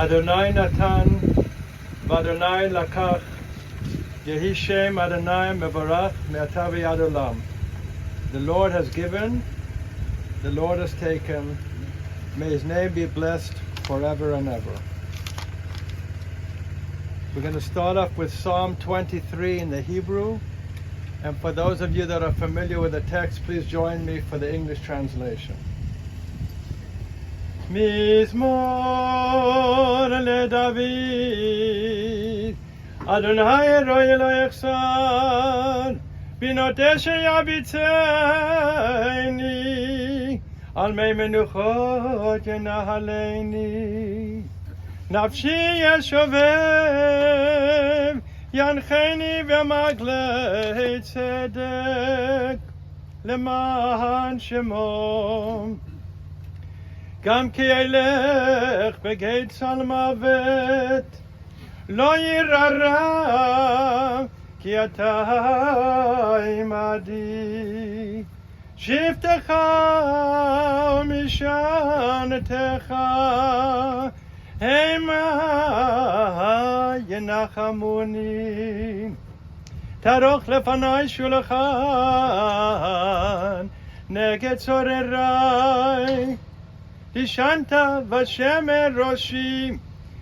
Adonai Natan, v'Adonai Lakach, Yehi Shem Adonai Mevarach Me'ata v'Ad Olam. The Lord has given, the Lord has taken. May His name be blessed forever and ever. We're going to start off with Psalm 23 in the Hebrew. And for those of you that are familiar with the text, please join me for the English translation. Mizmor leDavid, Adonai Eloi lo yachsar, binoteshe yabitzeni, al mei menuchot yenahaleni. Nafshi yeshovev, yancheni v'maglei tzedek, leman shemo. Gam ki elech begeit salmavet, lo yirara, ki ata imadi. Shiftecha u'mishanetecha, hema yenachamuni. Taroch lefanai shulchan, neged tzorerai. Dishanta v'shemer roshi,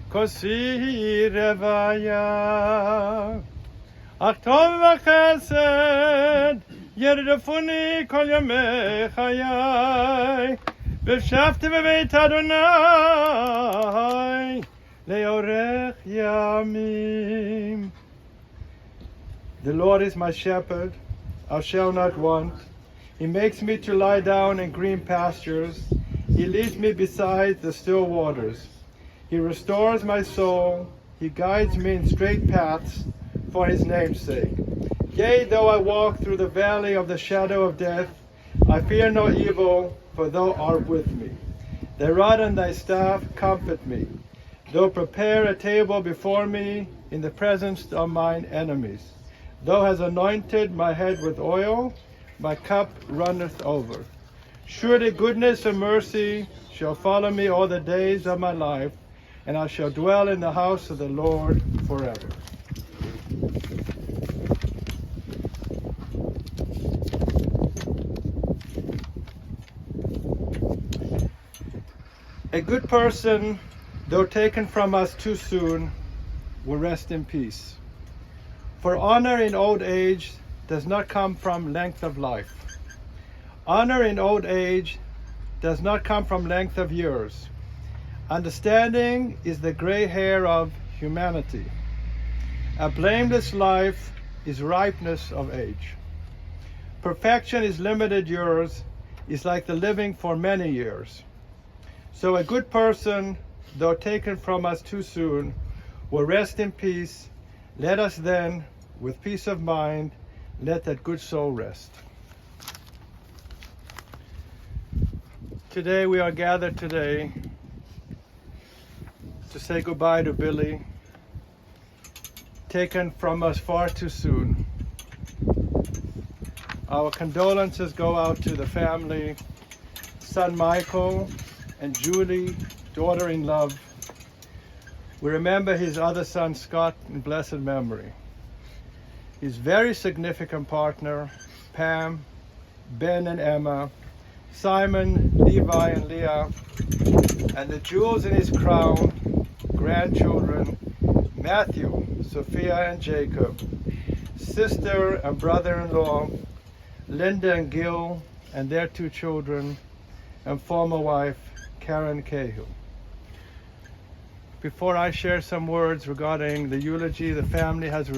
kosi revaya. Ach tov v'chesed, yerdefuni kol yamei chayai. V'shafti b'beit Adonai, leorech yamim. The Lord is my shepherd, I shall not want. He makes me to lie down in green pastures. He leads me beside the still waters. He restores my soul. He guides me in straight paths for His name's sake. Yea, though I walk through the valley of the shadow of death, I fear no evil, for Thou art with me. Thy rod and Thy staff comfort me. Thou prepare a table before me in the presence of mine enemies. Thou hast anointed my head with oil, my cup runneth over. Surely goodness and mercy shall follow me all the days of my life, and I shall dwell in the house of the Lord forever. A good person, though taken from us too soon, will rest in peace. For honor in old age does not come from length of life. Honor in old age does not come from length of years. Understanding is the gray hair of humanity. A blameless life is ripeness of age. Perfection is limited years, is like the living for many years. So a good person, though taken from us too soon, will rest in peace. Let us then, with peace of mind, let that good soul rest. Today we are gathered today to say goodbye to Billy, taken from us far too soon. Our condolences go out to the family, son Michael and Julie, daughter in love. We remember his other son Scott in blessed memory. His very significant partner, Pam, Ben and Emma, Simon, Levi, and Leah, and the jewels in his crown, grandchildren, Matthew, Sophia, and Jacob, sister and brother-in-law, Linda and Gil, and their two children, and former wife, Karen Cahill. Before I share some words regarding the eulogy, the family has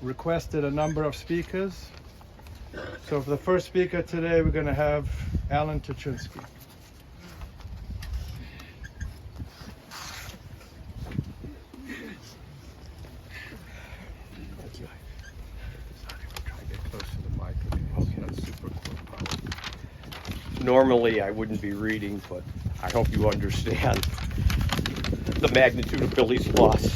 requested a number of speakers. So for the first speaker today, we're going to have Alan Tuchinsky. Thank you. Try to get close to the mic. Okay, that's super cool. Normally I wouldn't be reading, but I hope you understand the magnitude of Billy's loss.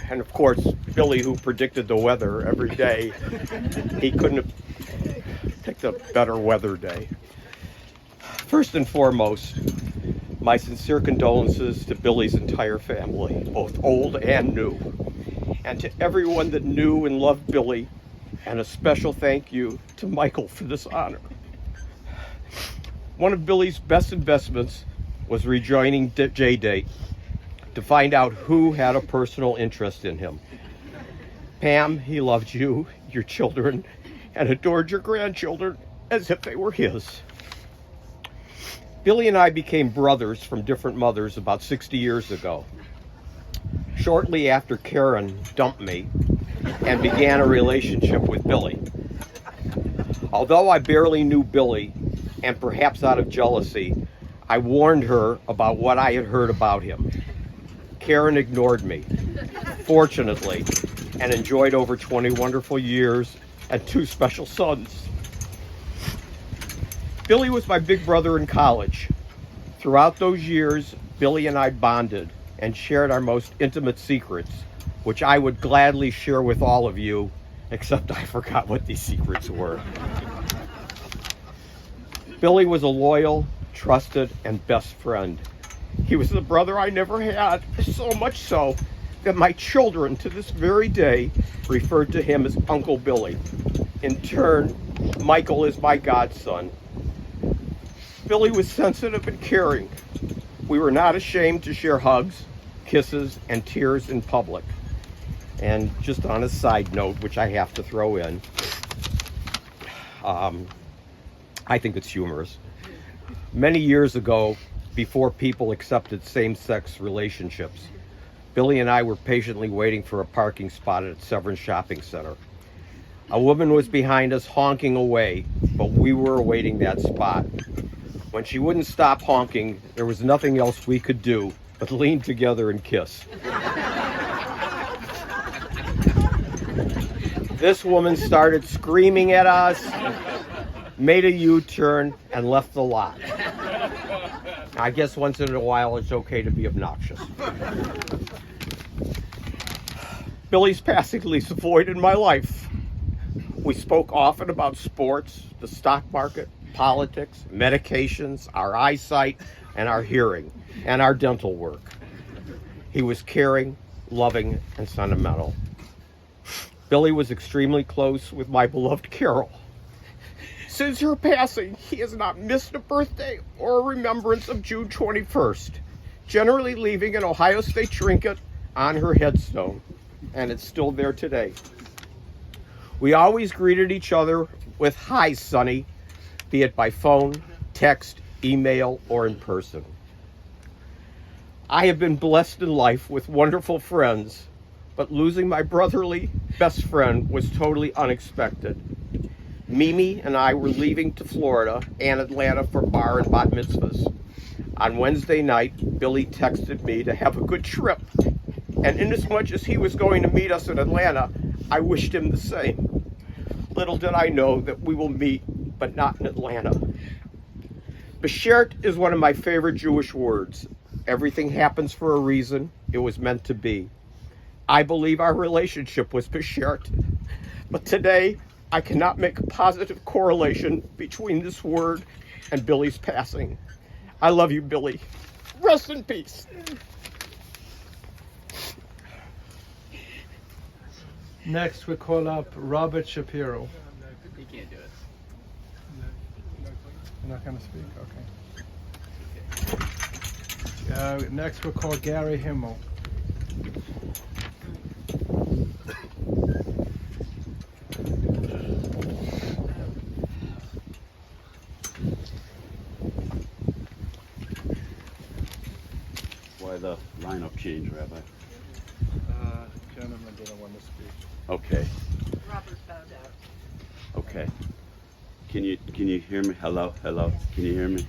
And of course, Billy, who predicted the weather every day, he couldn't have picked a better weather day. First and foremost, My sincere condolences to Billy's entire family, both old and new, and to everyone that knew and loved Billy, and a special thank you to Michael for this honor. One of Billy's best investments was rejoining J-Date to find out who had a personal interest in him. Pam, he loved you, your children, and adored your grandchildren as if they were his. Billy and I became brothers from different mothers about 60 years ago. Shortly after Karen dumped me and began a relationship with Billy. Although I barely knew Billy, and perhaps out of jealousy, I warned her about what I had heard about him. Karen ignored me, fortunately, and enjoyed over 20 wonderful years and 2 special sons. Billy was my big brother in college. Throughout those years, Billy and I bonded and shared our most intimate secrets, which I would gladly share with all of you, except I forgot what these secrets were. Billy was a loyal, trusted, and best friend. He was the brother I never had, so much so that my children to this very day referred to him as Uncle Billy. In turn, Michael is my godson. Billy was sensitive and caring. We were not ashamed to share hugs, kisses, and tears in public. And just on a side note, which I have to throw in, I think it's humorous. Many years ago, before people accepted same-sex relationships, Billy and I were patiently waiting for a parking spot at Severance Shopping Center. A woman was behind us honking away, but we were awaiting that spot. When she wouldn't stop honking, there was nothing else we could do but lean together and kiss. This woman started screaming at us, made a U-turn, and left the lot. I guess once in a while it's okay to be obnoxious. Billy's passing leaves a void in my life. We spoke often about sports, the stock market, politics, medications, our eyesight, and our hearing, and our dental work. He was caring, loving, and sentimental. Billy was extremely close with my beloved Carol. Since her passing, he has not missed a birthday or a remembrance of June 21st, generally leaving an Ohio State trinket on her headstone, and it's still there today. We always greeted each other with "Hi, Sonny," be it by phone, text, email, or in person. I have been blessed in life with wonderful friends, but losing my brotherly best friend was totally unexpected. Mimi and I were leaving to Florida and Atlanta for bar and bat mitzvahs. On Wednesday night, Billy texted me to have a good trip, and inasmuch as he was going to meet us in Atlanta, I wished him the same. Little did I know that we will meet, but not in Atlanta. Beshert is one of my favorite Jewish words. Everything happens for a reason. It was meant to be. I believe our relationship was Beshert, but today I cannot make a positive correlation between this word and Billy's passing. I love you, Billy. Rest in peace. Next, we call up Robert Shapiro. You can't do it. You're not going to speak? Okay. Next, we'll call Gary Himmel. Why the lineup change, Rabbi? Gentlemen didn't want to speak. Okay. Robert found out. Okay. Can you hear me? Hello. Can you hear me?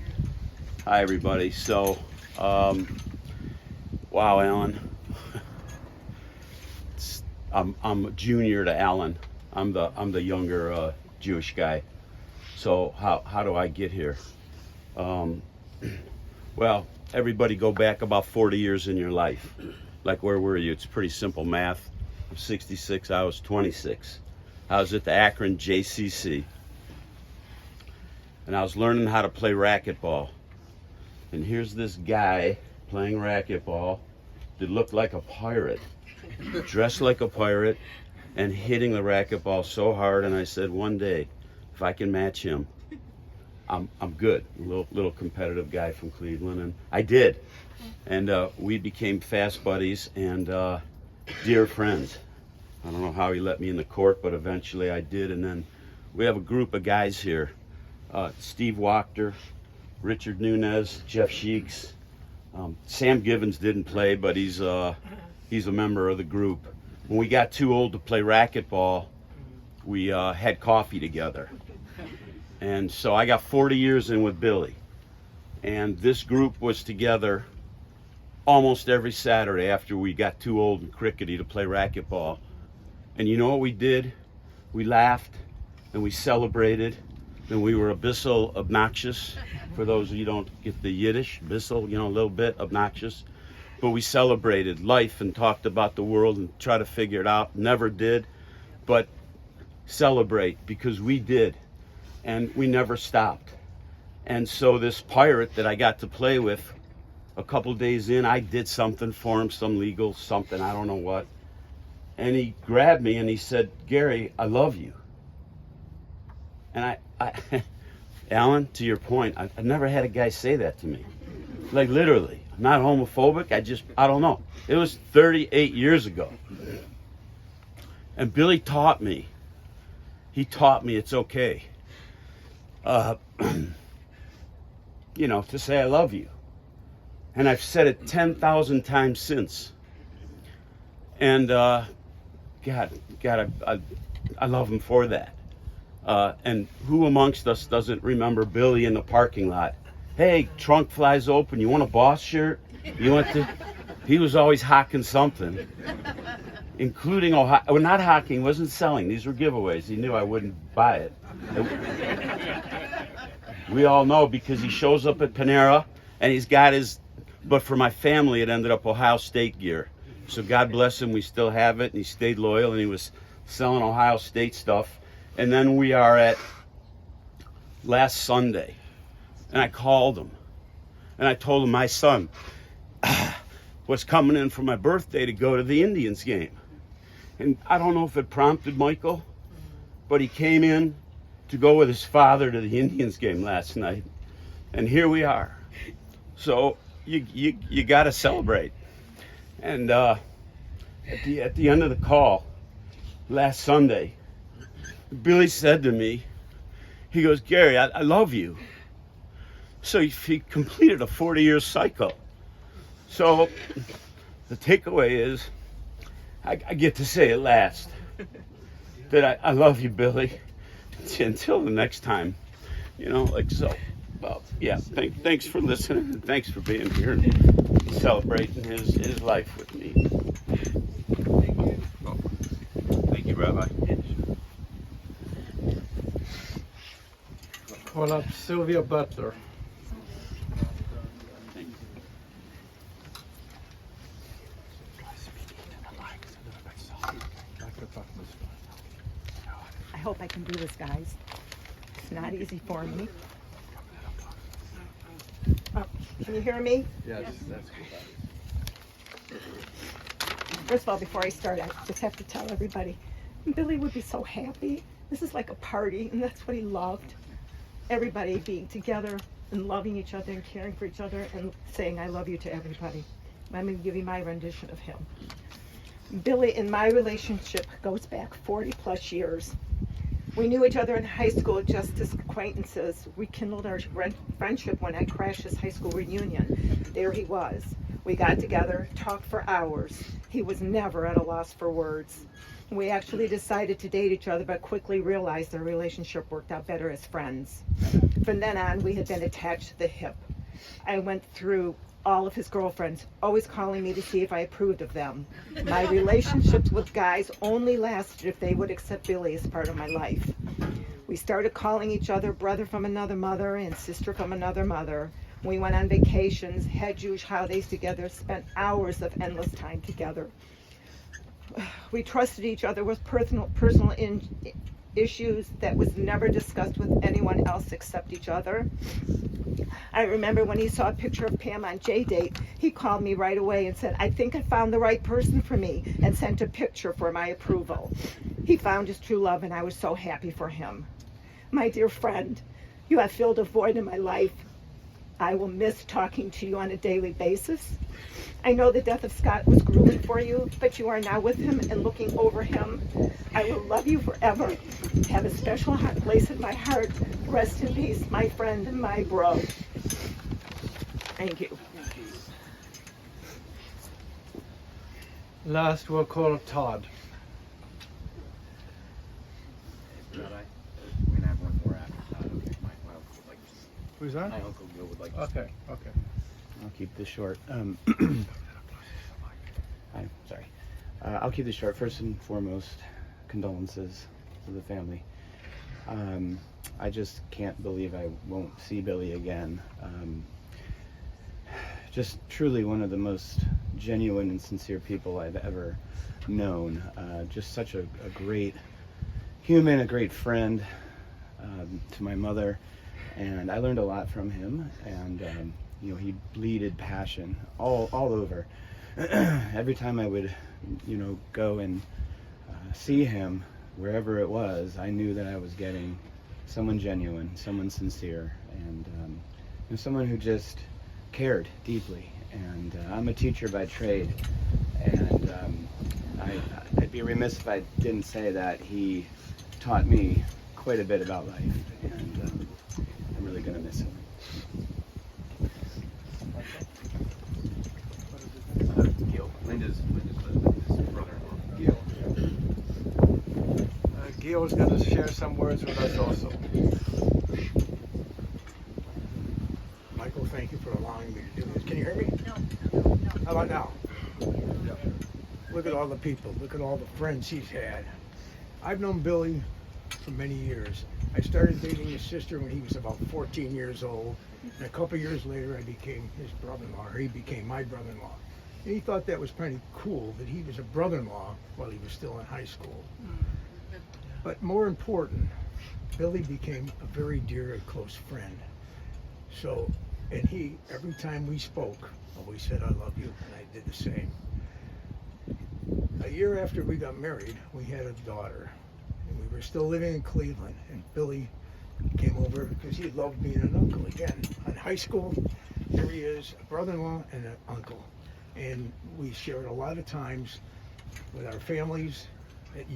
Hi, everybody. So, wow, Alan. I'm a junior to Alan. I'm the younger Jewish guy. So how do I get here? Well, everybody go back about 40 years in your life. Like, where were you? It's pretty simple math. I'm 66, I was 26. I was at the Akron JCC. And I was learning how to play racquetball. And here's this guy playing racquetball that looked like a pirate, dressed like a pirate, and hitting the racquetball so hard. And I said, one day, if I can match him, I'm good. A little competitive guy from Cleveland, and I did. And we became fast buddies and dear friends. I don't know how he let me in the court, but eventually I did. And then we have a group of guys here. Steve Wachter, Richard Nunez, Jeff Sheeks. Sam Givens didn't play, but he's a member of the group. When we got too old to play racquetball, we had coffee together. And so I got 40 years in with Billy. And this group was together almost every Saturday after we got too old and crickety to play racquetball. And you know what we did? We laughed and we celebrated. And we were a bissel obnoxious. For those of you who don't get the Yiddish, bissel, a little bit obnoxious. But we celebrated life and talked about the world and tried to figure it out. Never did, but celebrate, because we did. And we never stopped. And so this pirate that I got to play with, a couple days in, I did something for him, some legal something, I don't know what. And he grabbed me and he said, Gary, I love you. And I Alan, to your point, I've never had a guy say that to me. Like literally, I'm not homophobic, I don't know. It was 38 years ago. And Billy taught me. He taught me it's okay. To say I love you. And I've said it 10,000 times since. And God, I love him for that. And who amongst us doesn't remember Billy in the parking lot? Hey, trunk flies open, you want a Boss shirt? He was always hawking something. Including, not hawking, wasn't selling. These were giveaways. He knew I wouldn't buy it. We all know, because he shows up at Panera and he's got but for my family it ended up Ohio State gear. So God bless him, we still have it, and he stayed loyal, and he was selling Ohio State stuff. And then we are at last Sunday, and I called him, and I told him my son was coming in for my birthday to go to the Indians game. And I don't know if it prompted Michael, but he came in to go with his father to the Indians game last night. And here we are. So you got to celebrate. And at the end of the call last Sunday, Billy said to me, he goes, Gary, I love you. So he completed a 40-year cycle. So the takeaway is, I get to say at last that I love you, Billy. Until the next time, so. Well, yeah, thanks for listening, and thanks for being here and celebrating his life with me. Thank you, Rabbi. Call up Sylvia Butler. I hope I can do this, guys. It's not easy for me. Oh, can you hear me? Yes, that's good. First of all, before I start, I just have to tell everybody, Billy would be so happy. This is like a party, and that's what he loved. Everybody being together and loving each other and caring for each other and saying I love you to everybody. I'm going to give you my rendition of him. Billy and my relationship goes back 40 plus years. We knew each other in high school just as acquaintances. We kindled our friendship when I crashed his high school reunion. There he was. We got together, talked for hours. He was never at a loss for words. We actually decided to date each other, but quickly realized our relationship worked out better as friends. From then on, we had been attached to the hip. I went through all of his girlfriends, always calling me to see if I approved of them. My relationships with guys only lasted if they would accept Billy as part of my life. We started calling each other brother from another mother and sister from another mother. We went on vacations, had Jewish holidays together, spent hours of endless time together. We trusted each other with personal issues that was never discussed with anyone else except each other. I remember when he saw a picture of Pam on J-Date, he called me right away and said, I think I found the right person for me, and sent a picture for my approval. He found his true love, and I was so happy for him. My dear friend, you have filled a void in my life. I will miss talking to you on a daily basis. I know the death of Scott was grueling for you, but you are now with him and looking over him. I will love you forever. Have a special place in my heart. Rest in peace, my friend and my bro. Thank you. Last we'll call Todd. We're gonna have one more after that. Okay, my uncle would like. Who's that? My uncle Bill would like. Okay, okay. I'll keep this short. I'm sorry. I'll keep this short. First and foremost, condolences to the family. I just can't believe I won't see Billy again. Just truly one of the most genuine and sincere people I've ever known. Just such a great human, a great friend to my mother, and I learned a lot from him. And you know, he bleeded passion all over. Every time I would, you know, go and see him, wherever it was, I knew that I was getting someone genuine, someone sincere, and you know, someone who just cared deeply. And I'm a teacher by trade, and I'd be remiss if I didn't say that he taught me quite a bit about life, and I'm really going to miss him. Gil, Linda's brother-in-law. Gil. Gil's going to share some words with us also. Michael, thank you for allowing me to do this. Can you hear me? No. How about now? Look at all the people. Look at all the friends he's had. I've known Billy for many years. I started dating his sister when he was about 14 years old. And a couple years later, I became his brother-in-law, or he became my brother-in-law. And he thought that was pretty cool that he was a brother-in-law while he was still in high school. But more important, Billy became a very dear and close friend. So, and he, every time we spoke, always said, I love you, and I did the same. A year after we got married, we had a daughter, and we were still living in Cleveland, and Billy came over because he loved being an uncle again. In high school, here he is, a brother-in-law and an uncle. And we shared a lot of times with our families. At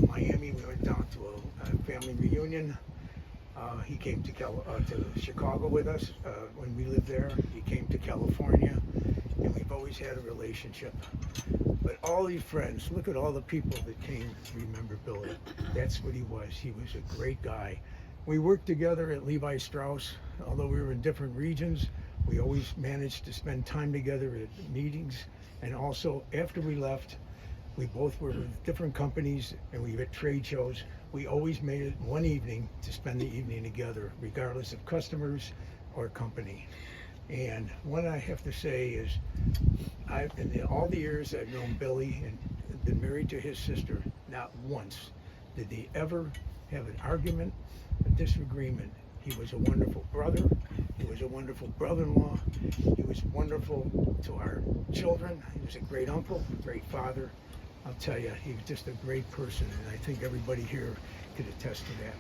Miami, we went down to a family reunion. He came to Chicago with us when we lived there. He came to California, and we've always had a relationship. But all these friends, look at all the people that came to remember Billy. That's what he was. He was a great guy. We worked together at Levi Strauss. Although we were in different regions, we always managed to spend time together at meetings. And also, after we left, we both were with different companies, and we were at trade shows. We always made it one evening to spend the evening together, regardless of customers or company. And what I have to say is, in all the years I've known Billy and been married to his sister, not once did they ever have an argument, a disagreement. He was a wonderful brother. He was a wonderful brother-in-law. He was wonderful to our children. He was a great uncle, a great father. I'll tell you, he was just a great person, and I think everybody here could attest to that.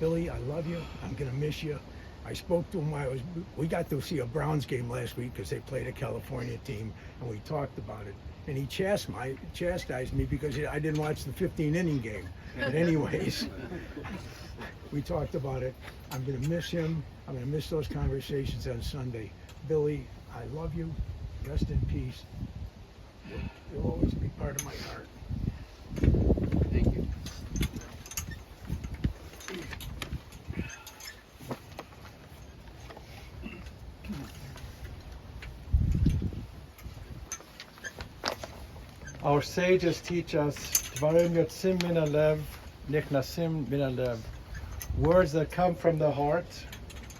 Billy, I love you. I'm gonna miss you. I spoke to him we got to see a Browns game last week because they played a California team, and we talked about it. And he chastised me because I didn't watch the 15-inning game. But anyways, we talked about it. I'm gonna miss him. I'm gonna miss those conversations on Sunday. Billy, I love you. Rest in peace. You'll always be part of my heart. Thank you. Our sages teach us dvarim yotzim min halev, nichnasim min halev. Words that come from the heart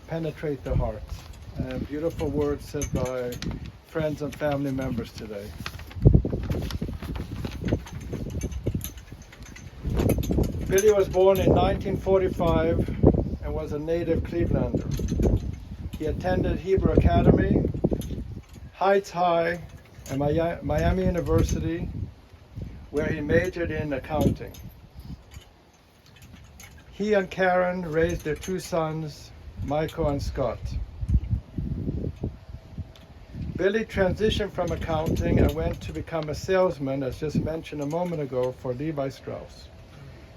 penetrate the heart. Beautiful words said by friends and family members today. Billy was born in 1945 and was a native Clevelander. He attended Hebrew Academy, Heights High, and Miami University, where he majored in accounting. He and Karen raised their two sons, Michael and Scott. Billy transitioned from accounting and went to become a salesman, as just mentioned a moment ago, for Levi Strauss.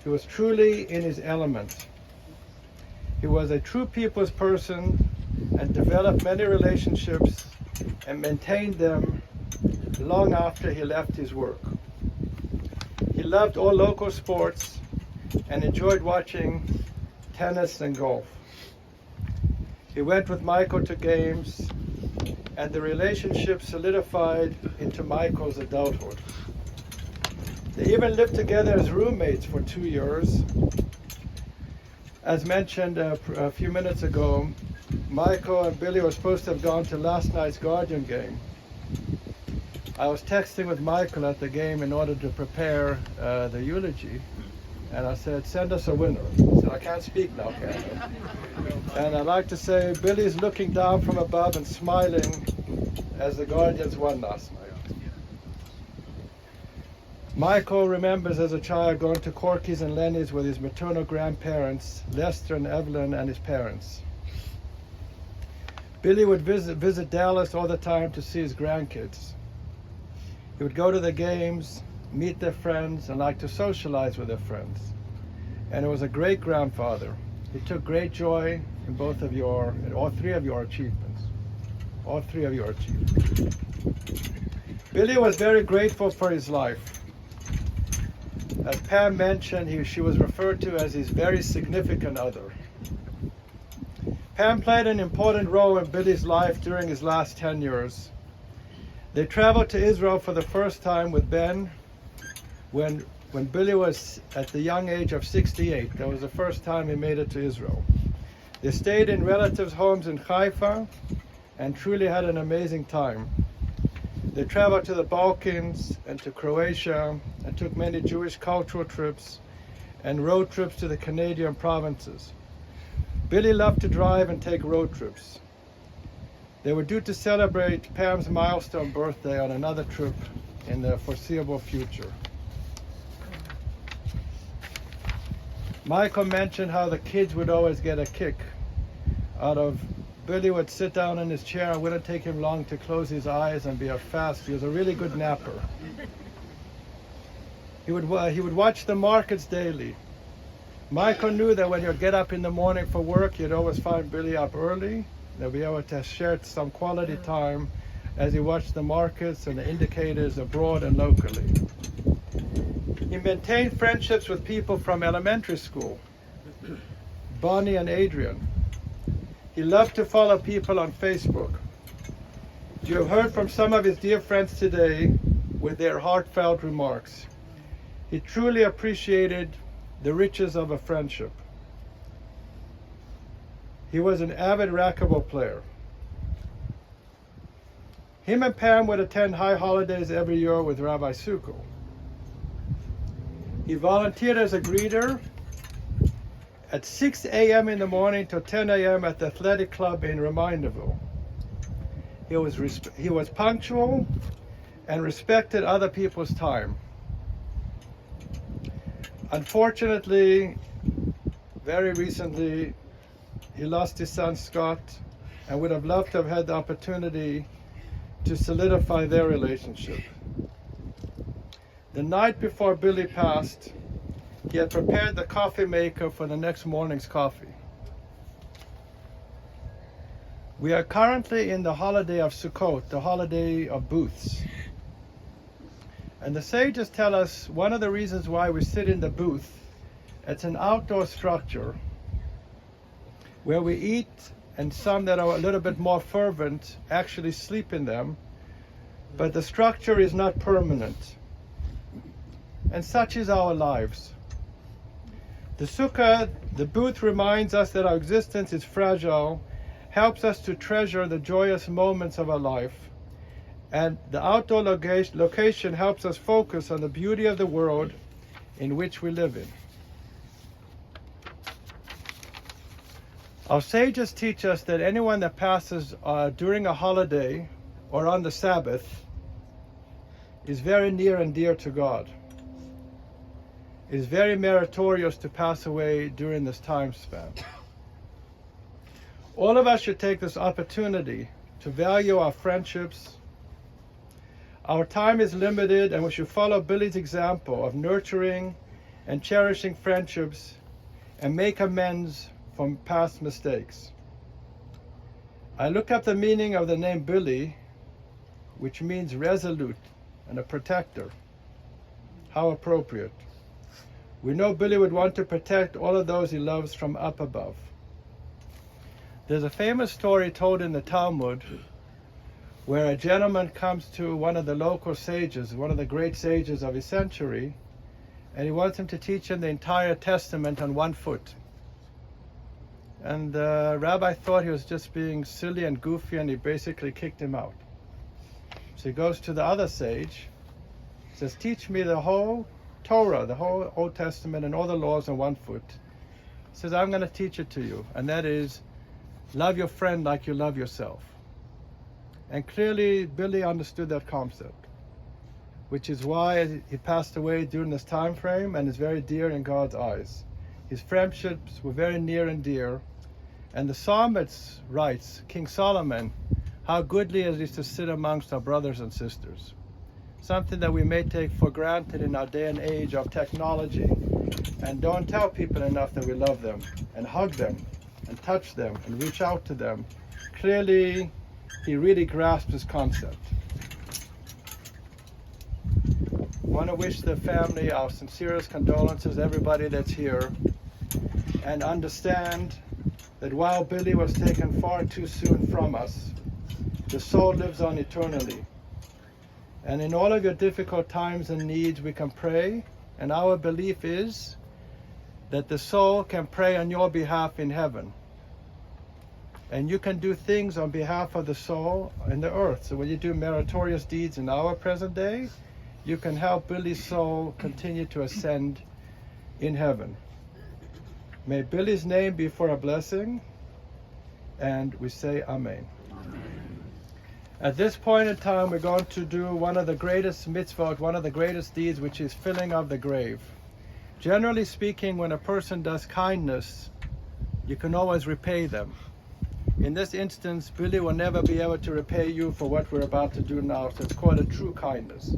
He was truly in his element. He was a true people's person and developed many relationships and maintained them long after he left his work. He loved all local sports and enjoyed watching tennis and golf. He went with Michael to games, and the relationship solidified into Michael's adulthood. They even lived together as roommates for 2 years. As mentioned a few minutes ago, Michael and Billy were supposed to have gone to last night's Guardian game. I was texting with Michael at the game in order to prepare the eulogy, and I said, send us a winner. He said, I can't speak now, can I? And I'd like to say, Billy's looking down from above and smiling as the Guardians won last night. Michael remembers as a child going to Corky's and Lenny's with his maternal grandparents, Lester and Evelyn, and his parents. Billy would visit Dallas all the time to see his grandkids. He would go to the games, meet their friends, and like to socialize with their friends. And he was a great grandfather. He took great joy in all three of your achievements. All three of your achievements. Billy was very grateful for his life. As Pam mentioned, she was referred to as his very significant other. Pam played an important role in Billy's life during his last 10 years. They traveled to Israel for the first time with Ben when Billy was at the young age of 68. That was the first time he made it to Israel. They stayed in relatives' homes in Haifa and truly had an amazing time. They traveled to the Balkans and to Croatia and took many Jewish cultural trips and road trips to the Canadian provinces. Billy loved to drive and take road trips. They were due to celebrate Pam's milestone birthday on another trip in the foreseeable future. Michael mentioned how the kids would always get a kick out of Billy would sit down in his chair and it wouldn't take him long to close his eyes and be fast. He was a really good napper. He would watch the markets daily. Michael knew that when you get up in the morning for work, you'd always find Billy up early. They'll be able to share some quality time as he watched the markets and the indicators abroad and locally. He maintained friendships with people from elementary school, Bonnie and Adrian. He loved to follow people on Facebook. You have heard from some of his dear friends today with their heartfelt remarks. He truly appreciated the riches of a friendship. He was an avid racquetball player. Him and Pam would attend high holidays every year with Rabbi Suko. He volunteered as a greeter at 6 a.m. in the morning till 10 a.m. at the athletic club in Reminderville. He was punctual and respected other people's time. Unfortunately, very recently, he lost his son Scott and would have loved to have had the opportunity to solidify their relationship. The night before Billy passed, he had prepared the coffee maker for the next morning's coffee. We are currently in the holiday of Sukkot, the holiday of booths. And the sages tell us one of the reasons why we sit in the booth, it's an outdoor structure where we eat, and some that are a little bit more fervent actually sleep in them, but the structure is not permanent. And such is our lives. The sukkah, the booth, reminds us that our existence is fragile, helps us to treasure the joyous moments of our life, and the outdoor location helps us focus on the beauty of the world in which we live in. Our sages teach us that anyone that passes during a holiday or on the Sabbath is very near and dear to God. It is very meritorious to pass away during this time span. All of us should take this opportunity to value our friendships. Our time is limited, and we should follow Billy's example of nurturing and cherishing friendships and make amends from past mistakes. I looked up the meaning of the name Billy, which means resolute and a protector. How appropriate. We know Billy would want to protect all of those he loves from up above. There's a famous story told in the Talmud where a gentleman comes to one of the local sages, one of the great sages of his century, and he wants him to teach him the entire Testament on one foot. And the rabbi thought he was just being silly and goofy, and he basically kicked him out. So he goes to the other sage, says, teach me the whole Torah, the whole Old Testament and all the laws on one foot. He says, I'm going to teach it to you, and that is, love your friend like you love yourself. And clearly Billy understood that concept, which is why he passed away during this time frame and is very dear in God's eyes. His friendships were very near and dear. And the psalmist writes, King Solomon, how goodly it is to sit amongst our brothers and sisters. Something that we may take for granted in our day and age of technology, and don't tell people enough that we love them and hug them and touch them and reach out to them. Clearly, he really grasped this concept. I want to wish the family our sincerest condolences, everybody that's here, and understand that while Billy was taken far too soon from us, the soul lives on eternally. And in all of your difficult times and needs, we can pray, and our belief is that the soul can pray on your behalf in heaven. And you can do things on behalf of the soul in the earth. So when you do meritorious deeds in our present day, you can help Billy's soul continue to ascend in heaven. May Billy's name be for a blessing, and we say Amen. At this point in time, we're going to do one of the greatest mitzvot, one of the greatest deeds, which is filling of the grave. Generally speaking, when a person does kindness, you can always repay them. In this instance, Billy will never be able to repay you for what we're about to do now, so it's called a true kindness.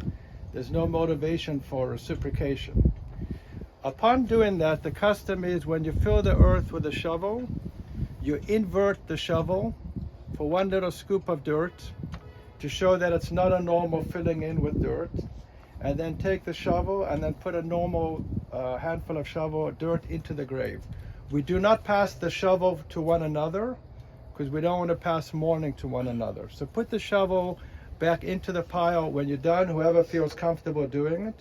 There's no motivation for reciprocation. Upon doing that, the custom is when you fill the earth with a shovel, you invert the shovel for one little scoop of dirt to show that it's not a normal filling in with dirt, and then take the shovel and then put a normal handful of shovel dirt into the grave. We do not pass the shovel to one another because we don't want to pass mourning to one another. So put the shovel back into the pile when you're done, whoever feels comfortable doing it.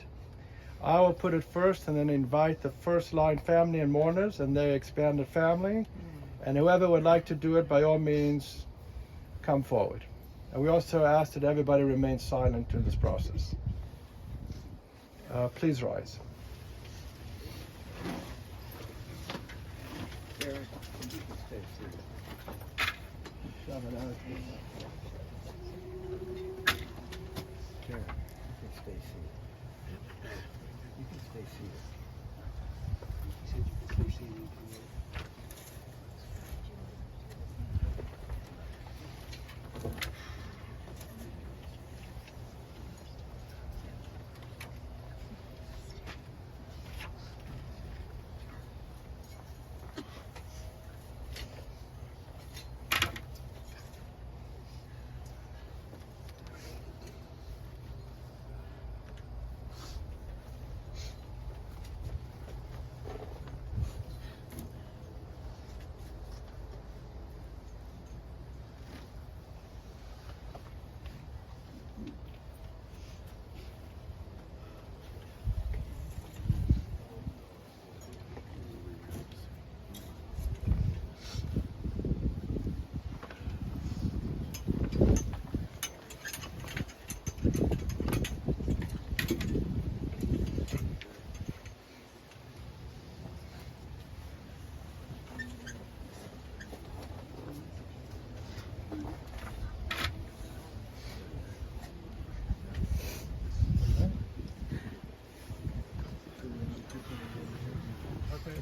I will put it first and then invite the first line family and mourners and their expanded family. And whoever would like to do it, by all means, come forward. And we also ask that everybody remain silent during this process. Please rise.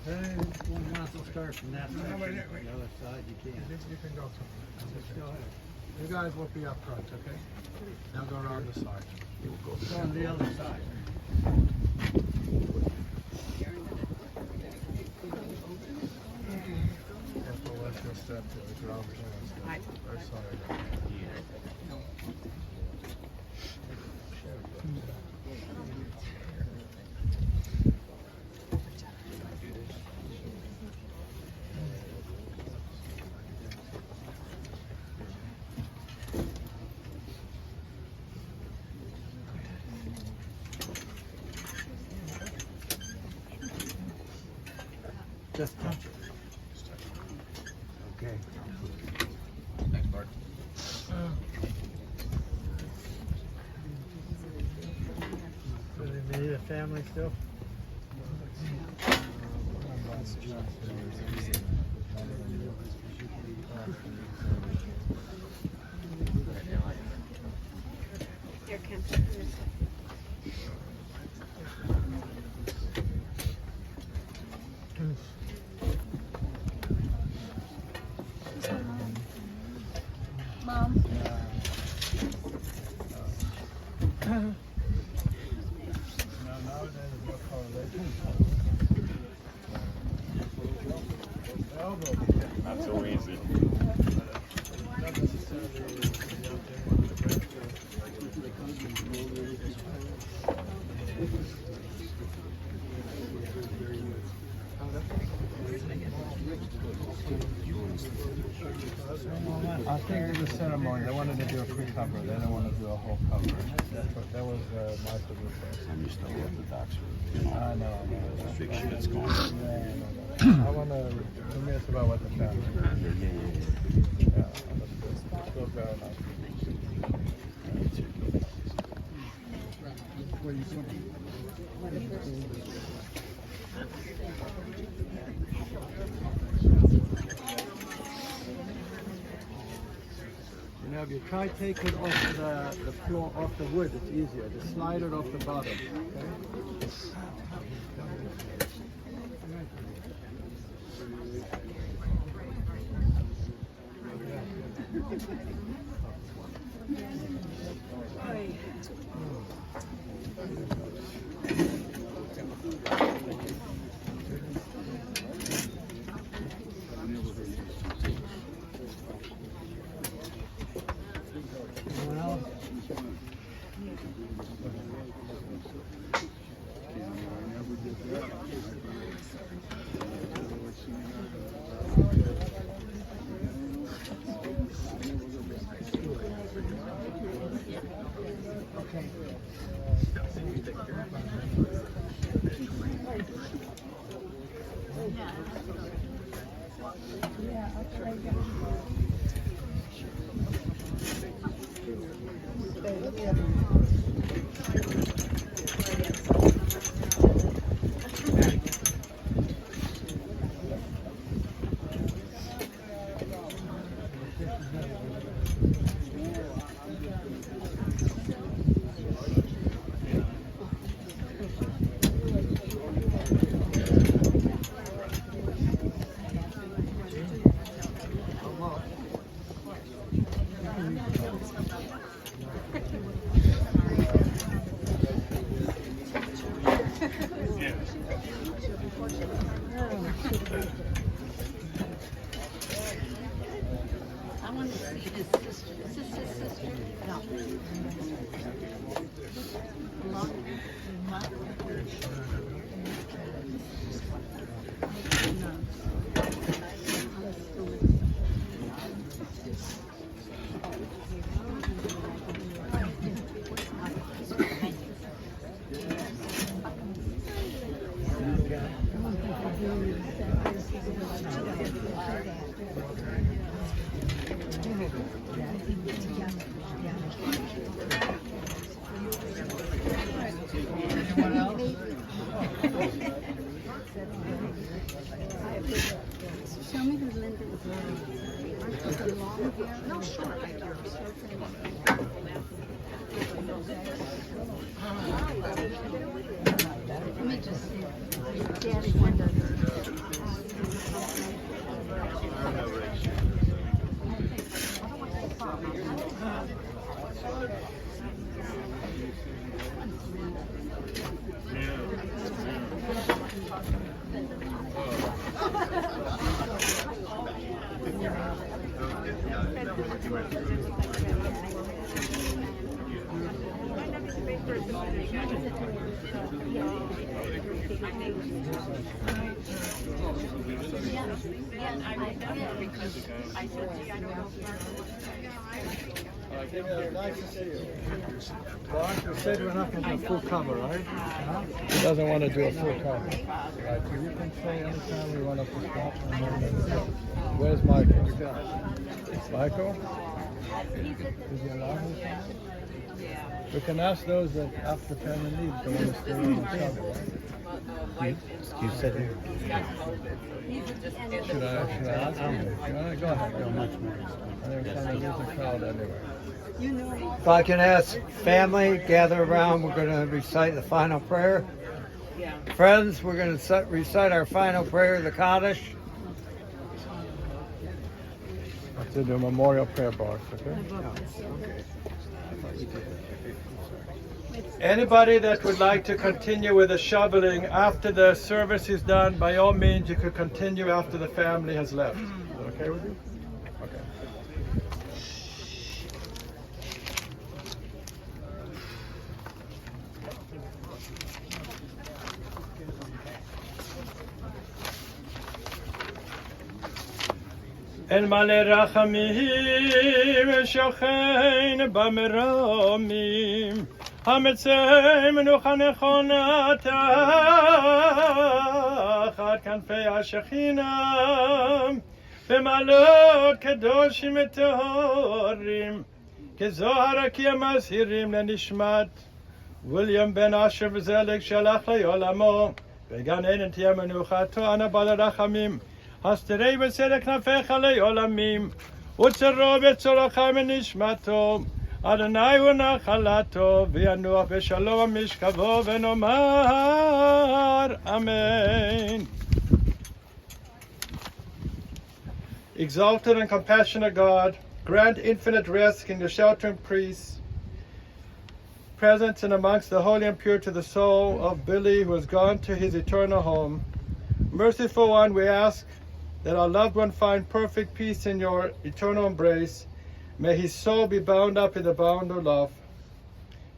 If anyone wants to start from that section, wait, the other side, you can. You can go to. Just go ahead. You guys will be up front, okay? Now go around the side. Go on the other side. Let's go step to the ground. Or sorry. Just touch it. Okay. Thanks, Bart. So they need a family still? Here, Kim. Mom. Not so easy. I think in the ceremony, they wanted to do a pre-cover. They didn't want to do a whole cover. That was my suggestion. I'm used to Orthodox. I know. Big shit's going on. I want to reminisce about what the family. Yeah, that's very nice. Where are you from? You know, if you try take it off the floor, off the wood, it's easier. Just slide it off the bottom. Okay? Anyone else? I want to see his sister. Is this his sister? No. Anyone else? Show me who Linda is. Aren't those long hair? No, short. Let me just see. Daddy Linda. Nice to see you. Well, you said we're not going to do a full cover, right? He doesn't want to do a full cover. Right, so you can say anytime we want us to stop. Where's Michael? Michael? Is he allowed to come? We can ask those that after 10 and leave don't want to stay on the cover, right? You said it. Should I ask him? Go ahead. Go much more. There's a crowd everywhere. If I can ask family, gather around, we're going to recite the final prayer. Friends, we're going to recite our final prayer of the Kaddish. To the memorial prayer box, okay? Anybody that would like to continue with the shoveling after the service is done, by all means, you could continue after the family has left. Is that okay with you? Okay. אל מלא רחמים שוכן במרומים המצא מנוחה נכונה תחת כנפי השכינה ומעלות קדושים וטהורים כזוהר כי המזהירים לנשמת ויליאם בן אשר וזלג שהלך לעולמו וגן עדן תהיה מנוחתו אנא בעל הרחמים הסתרי בצדק כנפיך לעולמים וצרו בצורך מנשמתו אדוני הוא נחלתו וינוח בשלום משכבו ונאמר אמן. Exalted and compassionate God, grant infinite rest in the sheltering priests, present and amongst the holy and pure to the soul of Billy who has gone to his eternal home. Merciful one, we ask that our loved one find perfect peace in your eternal embrace. May his soul be bound up in the bond of love,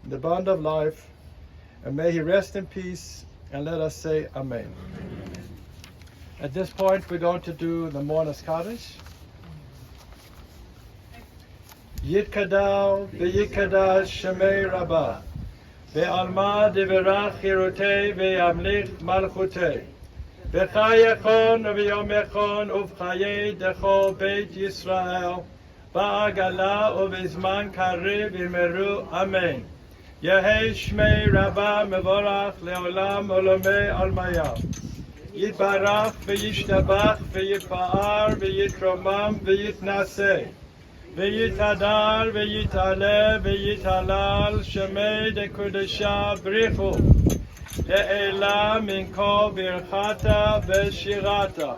in the bond of life, and may he rest in peace, and let us say Amen. At this point, we're going to do the Mourner's Kaddish. Yitkadal v'yikadash shemei Rabbah ve'alma divrach hirutei ve'yamlich malchutei v'chayechon v'yomechon uv'chayei dechol beit Yisrael ba'agala uv'izman karev imeru Amen. Yehei shmei Rabbah mevorach le'olam olamei almaya Yitbarach v'yishtabach v'yitpa'ar v'yitromam v'yitnaseh v'yitadar v'yitale v'yitalal shemei dekudesha brichu le'ela min kol birchata v'shirata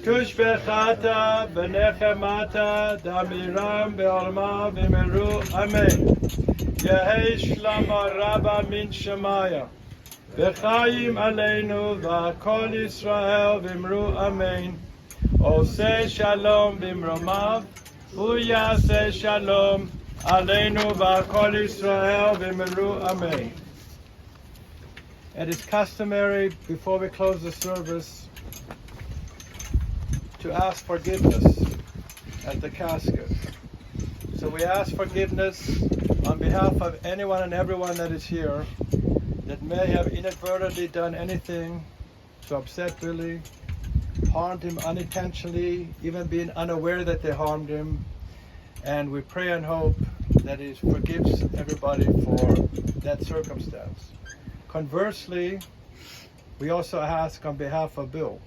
tushbechata v'nechemata damiram be'olma v'meru Amen. Yehei shlama rabba min shemaya v'chayim aleinu v'kol Yisrael v'imru Amen. Oseh shalom v'imromav Uyaseh shalom aleinu v'kol Yisrael v'imru Amen. It is customary before we close the service to ask forgiveness at the casket. So we ask forgiveness on behalf of anyone and everyone that is here that may have inadvertently done anything to upset Billy, harmed him unintentionally, even being unaware that they harmed him. And we pray and hope that he forgives everybody for that circumstance. Conversely, we also ask on behalf of Bill.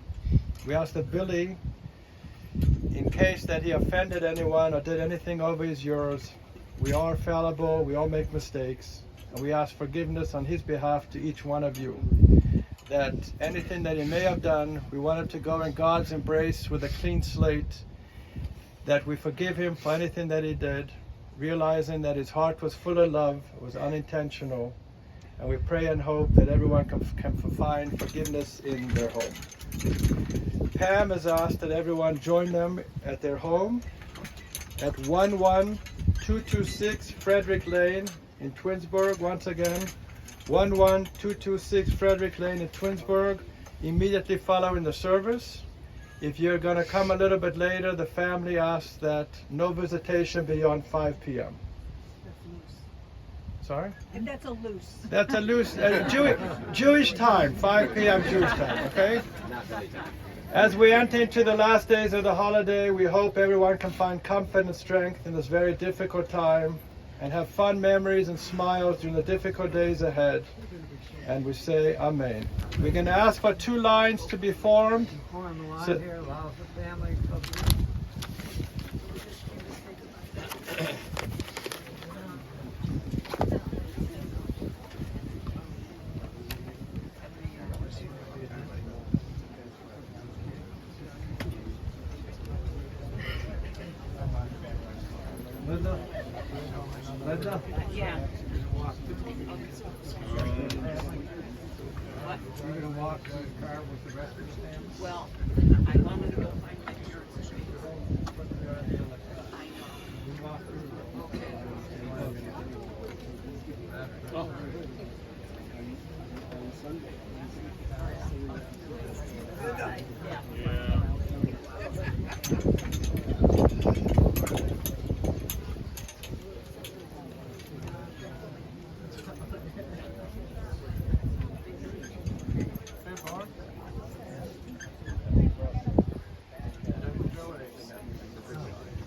We ask that Billy, in case that he offended anyone or did anything over his years, we are fallible, we all make mistakes, and we ask forgiveness on his behalf to each one of you. That anything that he may have done, we want him to go in God's embrace with a clean slate, that we forgive him for anything that he did. realizing that his heart was full of love, it was unintentional, and we pray and hope that everyone can find forgiveness in their home. Pam has asked that everyone join them at their home at 11226 Frederick Lane in Twinsburg. Once again, 11226 Frederick Lane in Twinsburg, immediately following the service. If you're going to come a little bit later, the family asks that no visitation beyond 5 p.m. Sorry? And that's a loose. That's a loose Jewish time, 5 p.m. Jewish time, okay? As we enter into the last days of the holiday, we hope everyone can find comfort and strength in this very difficult time and have fun memories and smiles during the difficult days ahead. And we say Amen. We're going to ask for 2 lines to be formed. Form the line So- here, allow the family. Linda? Linda? Yeah. You're gonna walk to the car with the rest of the family? Well, I wanted to go find my parents.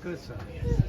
Good son.